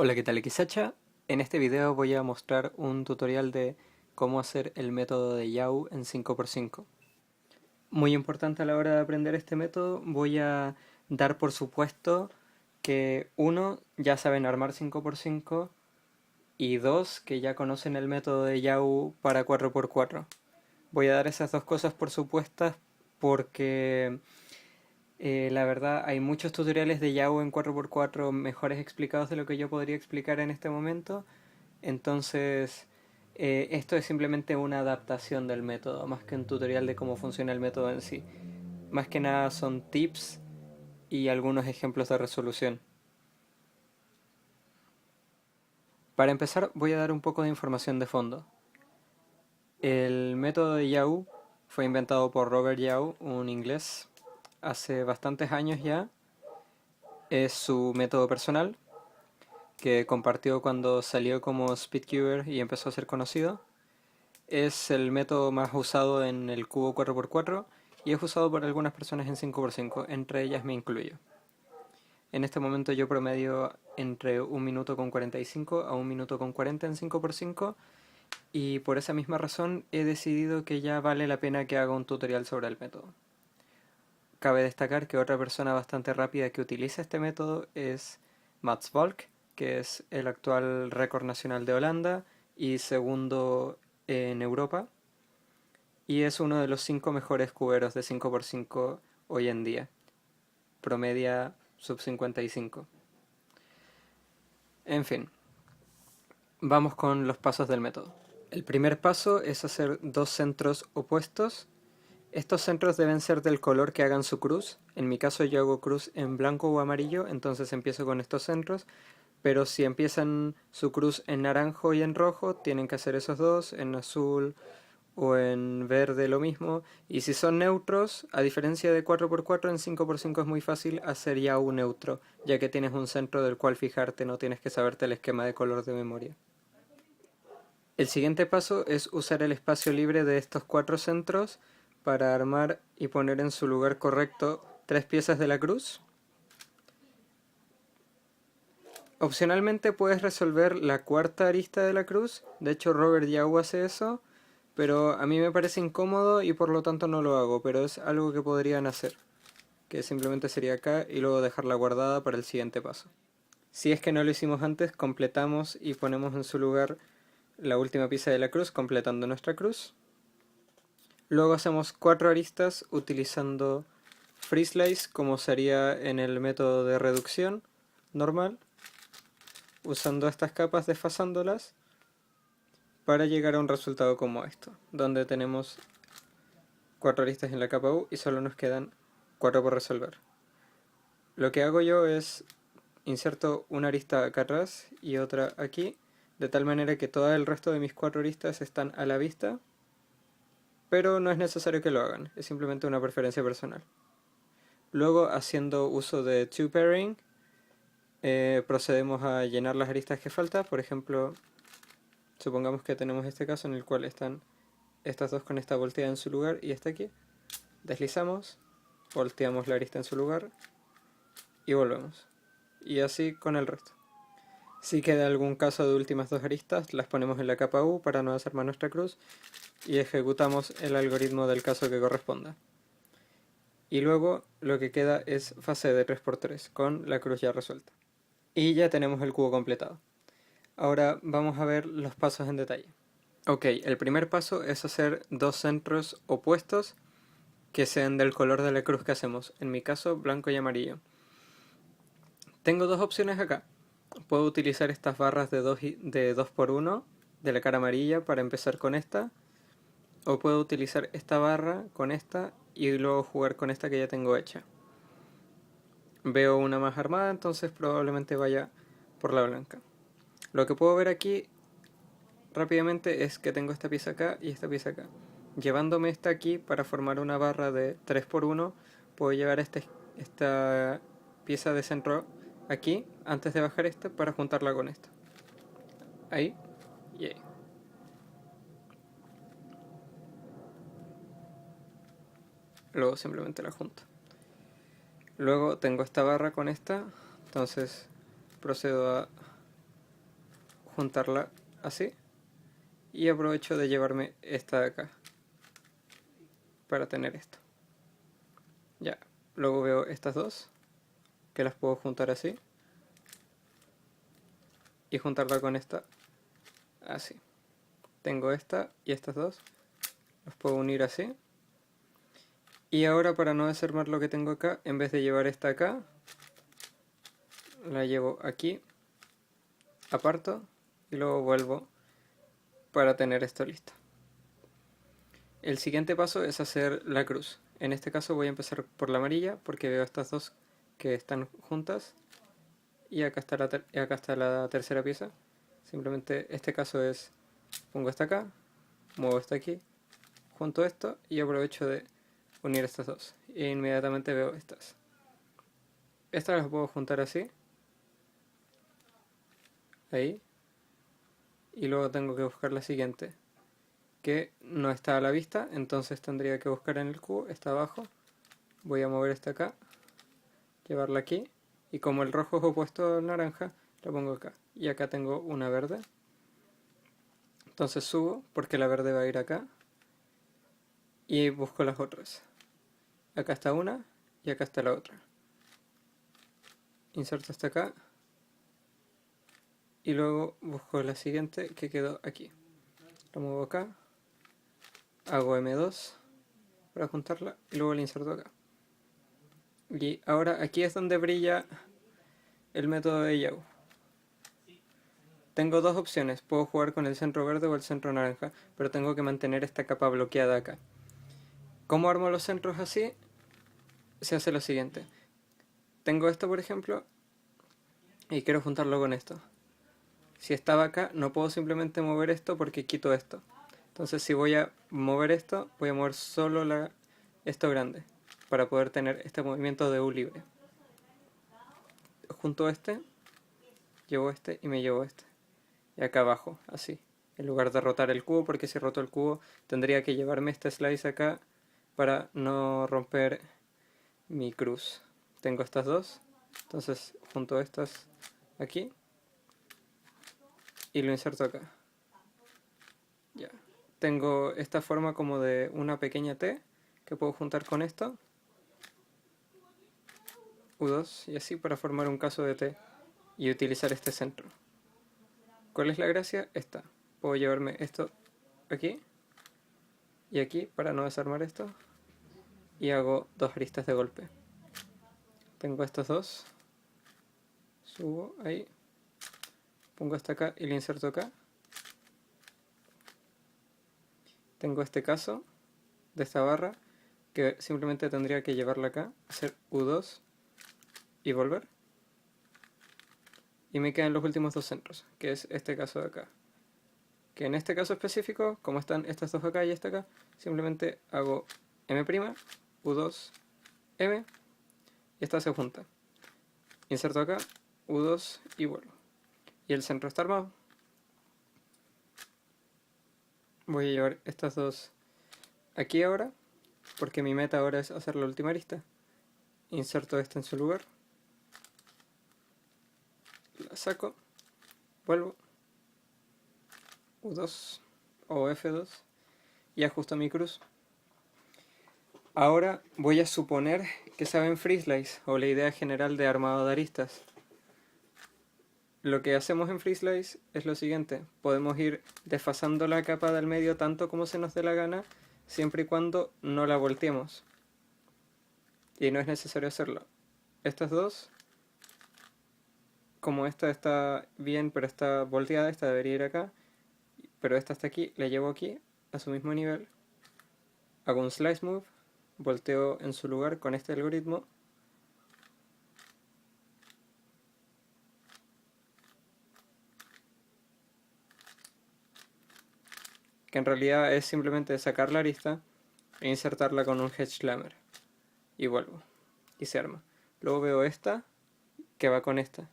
Hola, ¿qué tal, Xacha? En este video voy a mostrar un tutorial de cómo hacer el método de Yao en 5x5. Muy importante a la hora de aprender este método, voy a dar por supuesto que uno, ya saben armar 5x5 y dos, que ya conocen el método de Yao para 4x4. Voy a dar esas dos cosas por supuestas porque la verdad hay muchos tutoriales de Yao en 4x4 mejores explicados de lo que yo podría explicar en este momento. Entonces, esto es simplemente una adaptación del método, más que un tutorial de cómo funciona el método en sí. Más que nada son tips y algunos ejemplos de resolución. Para empezar, voy a dar un poco de información de fondo. El método de Yao fue inventado por Robert Yao, un inglés, hace bastantes años ya. Es su método personal, que compartió cuando salió como Speedcuber y empezó a ser conocido. Es el método más usado en el cubo 4x4 y es usado por algunas personas en 5x5, entre ellas me incluyo. En este momento yo promedio entre 1 minuto con 45 a 1 minuto con 40 en 5x5 y por esa misma razón he decidido que ya vale la pena que haga un tutorial sobre el método. Cabe destacar que otra persona bastante rápida que utiliza este método es Mats Valk, que es el actual récord nacional de Holanda y segundo en Europa, y es uno de los 5 mejores cuberos de 5x5 hoy en día. Promedia sub 55. En fin, vamos con los pasos del método. El primer paso es hacer dos centros opuestos. Estos centros deben ser del color que hagan su cruz. En mi caso yo hago cruz en blanco o amarillo, entonces empiezo con estos centros. Pero si empiezan su cruz en naranjo y en rojo, tienen que hacer esos dos, en azul o en verde lo mismo. Y si son neutros, a diferencia de 4x4, en 5x5 es muy fácil hacer ya un neutro, ya que tienes un centro del cual fijarte, no tienes que saberte el esquema de color de memoria. El siguiente paso es usar el espacio libre de estos cuatro centros para armar y poner en su lugar correcto tres piezas de la cruz. Opcionalmente puedes resolver la cuarta arista de la cruz, de hecho Robert Yao hace eso, pero a mí me parece incómodo y por lo tanto no lo hago, pero es algo que podrían hacer, que simplemente sería acá y luego dejarla guardada para el siguiente paso. Si es que no lo hicimos antes, completamos y ponemos en su lugar la última pieza de la cruz, completando nuestra cruz. Luego hacemos cuatro aristas utilizando FreeSlice como sería en el método de reducción normal, usando estas capas desfasándolas para llegar a un resultado como esto, donde tenemos cuatro aristas en la capa U y solo nos quedan cuatro por resolver. Lo que hago yo es inserto una arista acá atrás y otra aquí, de tal manera que todo el resto de mis cuatro aristas están a la vista, pero no es necesario que lo hagan, es simplemente una preferencia personal. Luego, haciendo uso de two-pairing, procedemos a llenar las aristas que faltan. Por ejemplo, supongamos que tenemos este caso en el cual están estas dos con esta volteada en su lugar y esta aquí. Deslizamos, volteamos la arista en su lugar y volvemos. Y así con el resto. Si queda algún caso de últimas dos aristas, las ponemos en la capa U para no hacer más nuestra cruz y ejecutamos el algoritmo del caso que corresponda. Y luego lo que queda es fase de 3x3 con la cruz ya resuelta. Y ya tenemos el cubo completado. Ahora vamos a ver los pasos en detalle. Ok, el primer paso es hacer dos centros opuestos que sean del color de la cruz que hacemos. En mi caso, blanco y amarillo. Tengo dos opciones acá. Puedo utilizar estas barras de 2x1 de la cara amarilla para empezar con esta. O puedo utilizar esta barra con esta y luego jugar con esta que ya tengo hecha. Veo una más armada, entonces probablemente vaya por la blanca. Lo que puedo ver aquí rápidamente es que tengo esta pieza acá y esta pieza acá. Llevándome esta aquí para formar una barra de 3x1, puedo llevar esta pieza de centro aquí antes de bajar esta para juntarla con esta. Ahí y ahí. Luego simplemente la junto. Luego tengo esta barra con esta, entonces procedo a juntarla así. Y aprovecho de llevarme esta de acá para tener esto. Ya, luego veo estas dos, que las puedo juntar así. Y juntarla con esta así. Tengo esta y estas dos. Las puedo unir así. Y ahora, para no desarmar lo que tengo acá, en vez de llevar esta acá, la llevo aquí, aparto y luego vuelvo para tener esto listo. El siguiente paso es hacer la cruz. En este caso voy a empezar por la amarilla porque veo estas dos que están juntas. Y acá está la tercera pieza. Simplemente este caso es, pongo esta acá, muevo esta aquí, junto esto y aprovecho de unir estas dos. E inmediatamente veo estas. Estas las puedo juntar así. Ahí. Y luego tengo que buscar la siguiente, que no está a la vista, entonces tendría que buscar en el cubo, está abajo. Voy a mover esta acá, llevarla aquí, y como el rojo es opuesto al naranja, la pongo acá. Y acá tengo una verde. Entonces subo, porque la verde va a ir acá, y busco las otras. Acá está una, y acá está la otra. Inserto esta acá, y luego busco la siguiente que quedó aquí. La muevo acá, hago M2 para juntarla, y luego la inserto acá. Y ahora aquí es donde brilla el método de Yao. Tengo dos opciones, puedo jugar con el centro verde o el centro naranja, pero tengo que mantener esta capa bloqueada acá. ¿Cómo armo los centros así? Se hace lo siguiente. Tengo esto, por ejemplo, y quiero juntarlo con esto. Si estaba acá, no puedo simplemente mover esto porque quito esto. Entonces, si voy a mover esto, voy a mover solo esto grande, para poder tener este movimiento de U libre. Junto este, llevo este y me llevo este. Y acá abajo, así. En lugar de rotar el cubo, porque si roto el cubo tendría que llevarme este slice acá para no romper mi cruz. Tengo estas dos, entonces junto estas aquí y lo inserto acá. Ya. Tengo esta forma como de una pequeña T que puedo juntar con esto. U2 y así para formar un caso de T y utilizar este centro. ¿Cuál es la gracia? Esta. Puedo llevarme esto aquí y aquí para no desarmar esto. Y hago dos aristas de golpe. Tengo estos dos. Subo ahí. Pongo esta acá y la inserto acá. Tengo este caso de esta barra que simplemente tendría que llevarla acá, hacer U2 y volver. Y me quedan los últimos dos centros, que es este caso de acá. Que en este caso específico, como están estas dos acá y esta acá, simplemente hago M', U2, M, y esta se junta. Inserto acá, U2 y vuelvo. Y el centro está armado. Voy a llevar estas dos aquí ahora, porque mi meta ahora es hacer la última arista. Inserto esta en su lugar. La saco, vuelvo, U2 o F2 y ajusto mi cruz. Ahora voy a suponer que saben FreeSlice o la idea general de armado de aristas. Lo que hacemos en FreeSlice es lo siguiente: podemos ir desfasando la capa del medio tanto como se nos dé la gana, siempre y cuando no la volteemos. Y no es necesario hacerlo. Estas dos, como esta está bien pero está volteada, esta debería ir acá, pero esta está aquí, la llevo aquí a su mismo nivel, hago un slice move, volteo en su lugar con este algoritmo, que en realidad es simplemente sacar la arista e insertarla con un hedge slammer y vuelvo y se arma. Luego veo esta que va con esta,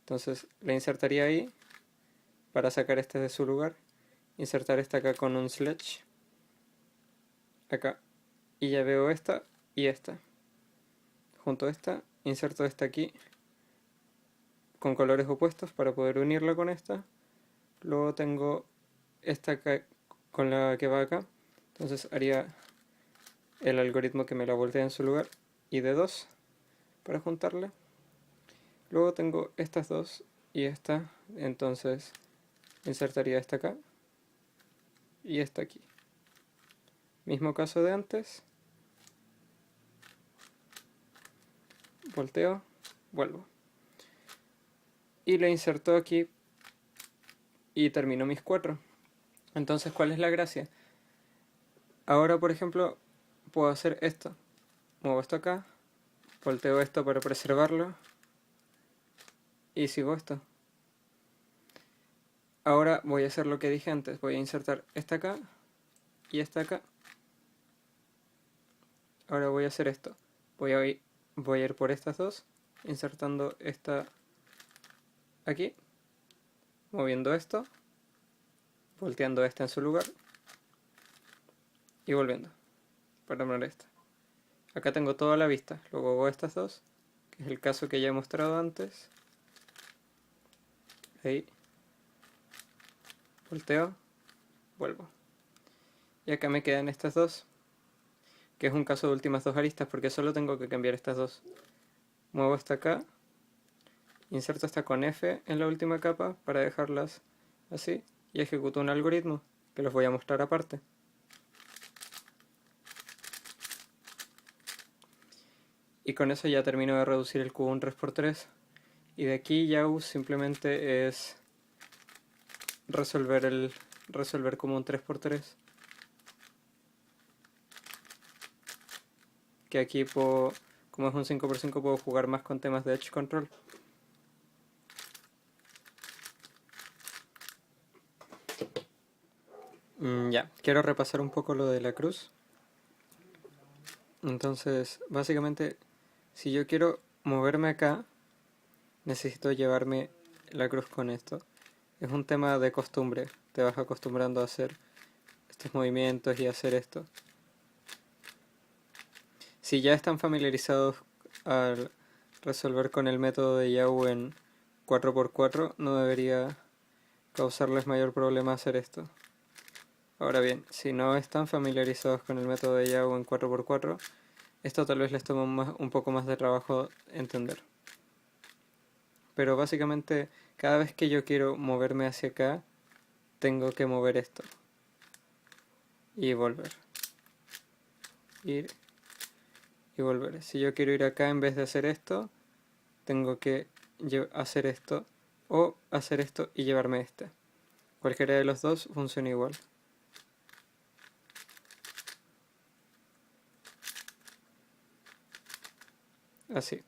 entonces la insertaría ahí para sacar este de su lugar, insertar esta acá con un sledge acá, y ya veo esta y esta. Junto a esta, inserto esta aquí con colores opuestos para poder unirla con esta. Luego tengo esta con la que va acá. Entonces haría el algoritmo que me la voltea en su lugar y de 2 para juntarla. Luego tengo estas dos y esta. Entonces insertaría esta acá y esta aquí. Mismo caso de antes. Volteo, vuelvo. Y le inserto aquí y termino mis 4. Entonces, ¿cuál es la gracia? Ahora, por ejemplo, puedo hacer esto. Muevo esto acá, volteo esto para preservarlo y sigo esto. Ahora voy a hacer lo que dije antes. Voy a insertar esta acá y esta acá. Ahora voy a hacer esto. Voy a ir por estas dos, insertando esta aquí, moviendo esto, volteando esta en su lugar y volviendo para poner esta. Acá tengo toda la vista. Luego hago estas dos, que es el caso que ya he mostrado antes. Ahí. Volteo, vuelvo. Y acá me quedan estas dos, que es un caso de últimas dos aristas, porque solo tengo que cambiar estas dos. Muevo esta acá, inserto esta con F en la última capa para dejarlas así, y ejecuto un algoritmo, que los voy a mostrar aparte. Y con eso ya termino de reducir el cubo un 3×3. Y de aquí ya simplemente es resolver como un 3×3. Que aquí puedo, como es un 5×5, puedo jugar más con temas de edge control. Ya, quiero repasar un poco lo de la cruz. Entonces, básicamente, si yo quiero moverme acá, necesito llevarme la cruz con esto. Es un tema de costumbre. Te vas acostumbrando a hacer estos movimientos y a hacer esto. Si ya están familiarizados al resolver con el método de Yau en 4×4, no debería causarles mayor problema hacer esto. Ahora bien, si no están familiarizados con el método de Yau en 4×4, esto tal vez les tome un poco más de trabajo entender. Pero básicamente, cada vez que yo quiero moverme hacia acá, tengo que mover esto. Y volver. Ir y volver. Si yo quiero ir acá en vez de hacer esto, tengo que hacer esto o hacer esto y llevarme este. Cualquiera de los dos funciona igual. Así.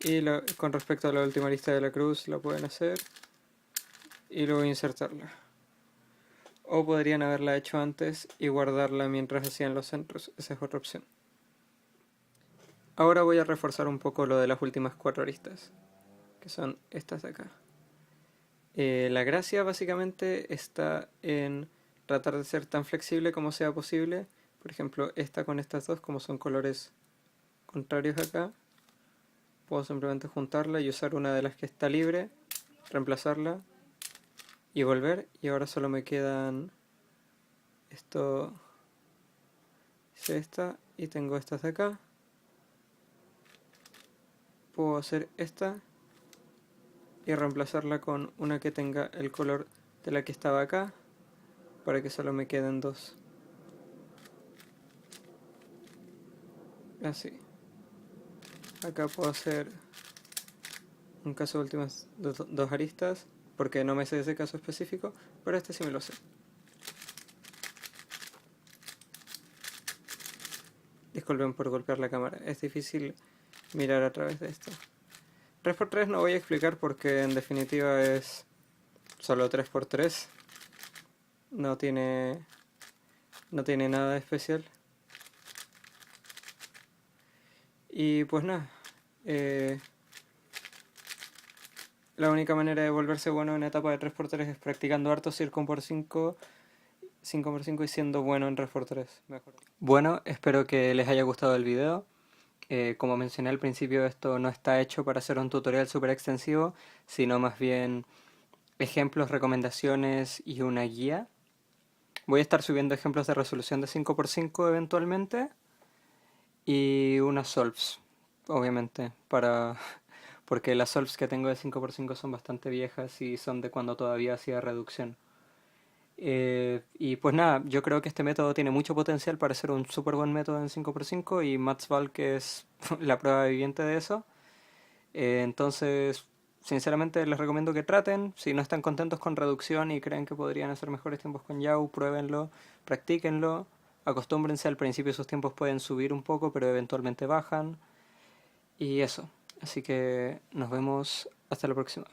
Y con respecto a la última lista de la cruz, la pueden hacer y luego insertarla. O podrían haberla hecho antes y guardarla mientras hacían los centros. Esa es otra opción. Ahora voy a reforzar un poco lo de las últimas 4 aristas, que son estas de acá. La gracia básicamente está en tratar de ser tan flexible como sea posible. Por ejemplo, esta con estas dos, como son colores contrarios acá, puedo simplemente juntarla y usar una de las que está libre, reemplazarla y volver. Y ahora solo me quedan esto, es esta, y tengo estas de acá. Puedo hacer esta y reemplazarla con una que tenga el color de la que estaba acá, para que solo me queden dos. Así. Acá puedo hacer un caso de últimas dos aristas, porque no me sé ese caso específico, pero este sí me lo sé. Disculpen por golpear la cámara, es difícil mirar a través de esto. 3×3 no voy a explicar porque en definitiva es solo 3×3. No tiene nada de especial. Y pues nada, la única manera de volverse bueno en etapa de 3×3 es practicando harto Circum por 5 5x5 y siendo bueno en Redford 3. Mejor. Bueno, espero que les haya gustado el video. Como mencioné al principio, esto no está hecho para hacer un tutorial súper extensivo, sino más bien ejemplos, recomendaciones y una guía. Voy a estar subiendo ejemplos de resolución de 5x5 eventualmente y unas solves, obviamente, porque las solves que tengo de 5x5 son bastante viejas y son de cuando todavía hacía reducción. Y pues nada, yo creo que este método tiene mucho potencial para ser un súper buen método en 5x5 y Matsval que es la prueba viviente de eso. Entonces, sinceramente les recomiendo que traten. Si no están contentos con reducción y creen que podrían hacer mejores tiempos con Yao, pruébenlo, practíquenlo. Acostúmbrense, al principio sus tiempos pueden subir un poco, pero eventualmente bajan. Y eso. Así que nos vemos hasta la próxima.